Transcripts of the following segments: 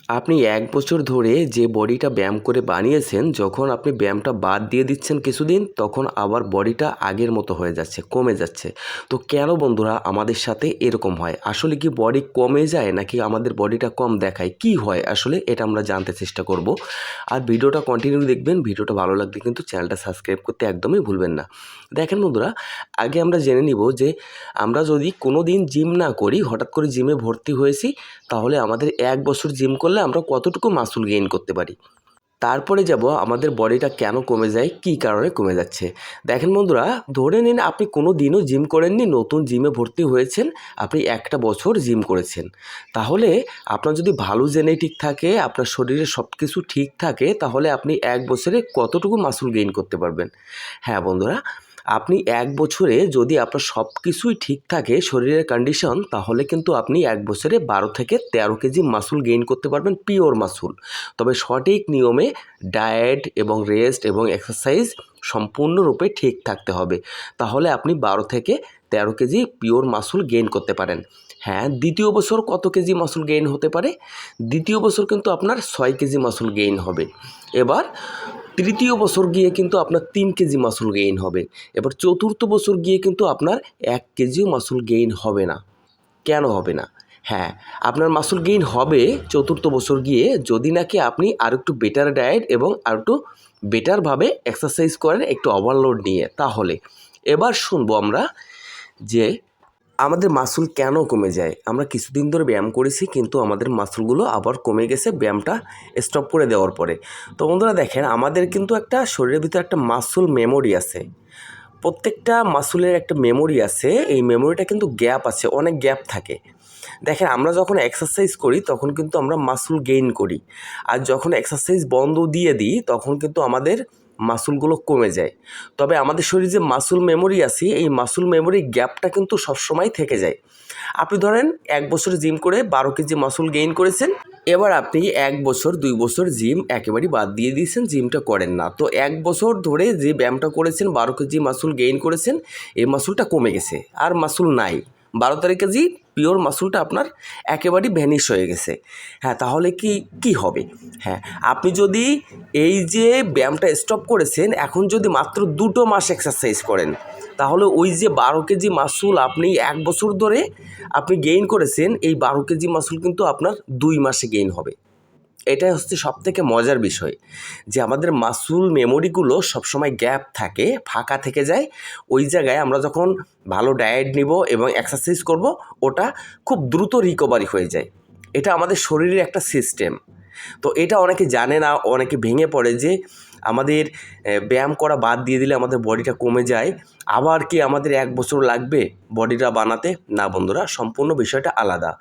আপনি ১ বছর ধরে যে বডিটা ব্যায়াম করে বানিয়েছেন, যখন আপনি ব্যায়ামটা বাদ দিয়ে দিচ্ছেন কিছুদিন, তখন আবার বডিটা আগের মতো হয়ে যাচ্ছে, কমে যাচ্ছে। তো কেন বন্ধুরা আমাদের সাথে এরকম হয়? আসলে কি বডি কমে যায় নাকি আমাদের বডিটা কম দেখায়? কি হয় আসলে এটা আমরা জানতে চেষ্টা করব। আর ভিডিওটা কন্টিনিউ দেখবেন। ভিডিওটা ভালো লাগলে কিন্তু চ্যানেলটা সাবস্ক্রাইব করতে একদমই ভুলবেন না। দেখেন বন্ধুরা, আগে আমরা জেনে নিব যে আমরা যদি কোনো দিন জিম না করি, হঠাৎ করে জিমে ভর্তি হয়েছি, তাহলে আমাদের ১ বছর জিম করলে আমরা কতটুকু মাসল গেইন করতে পারি। তারপরে যাব আমাদের বডিটা কেন কমে যায়, কী কারণে কমে যাচ্ছে। দেখেন বন্ধুরা, ধরে নিন আপনি কোনো দিনও জিম করেননি, নতুন জিমে ভর্তি হয়েছেন, আপনি ১টা বছর জিম করেছেন। তাহলে আপনার যদি ভালো জেনেটিক থাকে, আপনার শরীরে সব কিছু ঠিক থাকে, তাহলে আপনি ১ বছরে কতটুকু মাসল গেইন করতে পারবেন। হ্যাঁ বন্ধুরা, আপনি ১ বছরে যদি আপনার সব কিছুই ঠিক থাকে শরীরের কন্ডিশন, তাহলে কিন্তু আপনি ১ বছরে ১২ থেকে ১৩ কেজি মাসল গেইন করতে পারবেন, পিওর মাসল। তবে সঠিক নিয়মে ডায়েট এবং রেস্ট এবং এক্সারসাইজ সম্পূর্ণরূপে ঠিক থাকতে হবে। তাহলে আপনি ১২ থেকে ১৩ কেজি পিওর মাসল গেইন করতে পারেন। হ্যাঁ, দ্বিতীয় বছর কত কেজি মাসল গেইন হতে পারে? দ্বিতীয় বছর কিন্তু আপনার ৬ কেজি মাসল গেইন হবে। এবার তৃতীয় বছর গিয়ে কিন্তু আপনার ৩ কেজি মাসল গেইন হবে। এবার চতুর্থ বছর গিয়ে কিন্তু আপনার ১ কেজিও মাসল গেইন হবে না। কেন হবে না? হ্যাঁ, আপনার মাসল গেইন হবে চতুর্থ বছর গিয়ে যদি নাকি আপনি আরেকটু বেটার ডায়েট এবং আরেকটু বেটারভাবে এক্সারসাইজ করেন, একটু ওভারলোড নিয়ে। তাহলে এবার শুনবো আমরা যে আমাদের মাসল কেন কমে যায়। আমরা কিছুদিন ধরে ব্যায়াম করেছি কিন্তু আমাদের মাসলগুলো আবার কমে গেছে ব্যায়ামটা স্টপ করে দেওয়ার পরে। তো বন্ধুরা দেখেন, আমাদের কিন্তু একটা শরীরের ভিতরে একটা মাসল মেমোরি আছে। প্রত্যেকটা মাসলের একটা মেমোরি আছে। এই মেমোরিটা কিন্তু গ্যাপ আছে, অনেক গ্যাপ থাকে। দেখেন, আমরা যখন এক্সারসাইজ করি তখন কিন্তু আমরা মাসল গেইন করি, আর যখন এক্সারসাইজ বন্ধ দিয়ে দিই তখন কিন্তু আমাদের মাসলগুলো কমে যায়। তবে আমাদের শরীরে যে মাসল মেমোরি আছে, এই মাসল মেমোরি গ্যাপটা কিন্তু সবসময় থেকে যায়। আপনি ধরেন ১ বছর জিম করে ১২ কেজি মাসল গেইন করেছেন। এবার আপনি ১ বছর ২ বছর জিম একেবারেই বাদ দিয়ে দিয়েছেন, জিমটা করেন না। তো ১ বছর ধরে যে ব্যায়ামটা করেছেন, ১২ কেজি মাসল গেইন করেছেন, এই মাসলটা কমে গেছে, আর মাসল নাই। ১২ কেজি পিওর মাসলটা আপনার একেবারেই ভ্যানিশ হয়ে গেছে। হ্যাঁ, তাহলে কি হবে? হ্যাঁ, আপনি যদি এই যে ব্যায়ামটা স্টপ করেছেন, এখন যদি মাত্র ২টো মাস এক্সারসাইজ করেন, তাহলে ওই যে ১২ কেজি মাসল আপনি ১ বছর ধরে আপনি গেইন করেছেন, এই ১২ কেজি মাসল কিন্তু আপনার ২ মাসে গেইন হবে। এটাই হচ্ছে সবথেকে মজার বিষয়, যে আমাদের মাসল মেমোরিগুলো সবসময় গ্যাপ থাকে, ফাঁকা থেকে যায়। ওই জায়গায় আমরা যখন ভালো ডায়েট নিব এবং এক্সারসাইজ করব, ওটা খুব দ্রুত রিকভারি হয়ে যায়। এটা আমাদের শরীরের একটা সিস্টেম। তো এটা অনেকে জানে না, অনেকে ভেঙে পড়ে যে আমাদের ব্যায়াম করা বাদ দিয়ে দিলে আমাদের বডিটা কমে যায়, আবার কি আমাদের ১ বছর লাগবে বডিটা বানাতে? না বন্ধুরা, সম্পূর্ণ বিষয়টা আলাদা।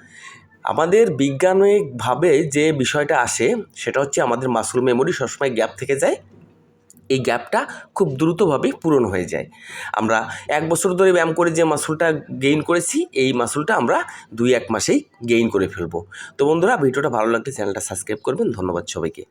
আমাদের বিজ্ঞানিকভাবে যে বিষয়টা আসে সেটা হচ্ছে আমাদের মাসল মেমোরি সবসময় গ্যাপ থেকে যায়। এই গ্যাপটা খুব দ্রুতভাবে পূরণ হয়ে যায়। আমরা ১ বছর ধরে ব্যায়াম করে যে মাসলটা গেইন করেছি, এই মাসলটা আমরা ২-১ মাসেই গেইন করে ফেলবো। তো বন্ধুরা, ভিডিওটা ভালো লাগলে চ্যানেলটা সাবস্ক্রাইব করবেন। ধন্যবাদ সবাইকে।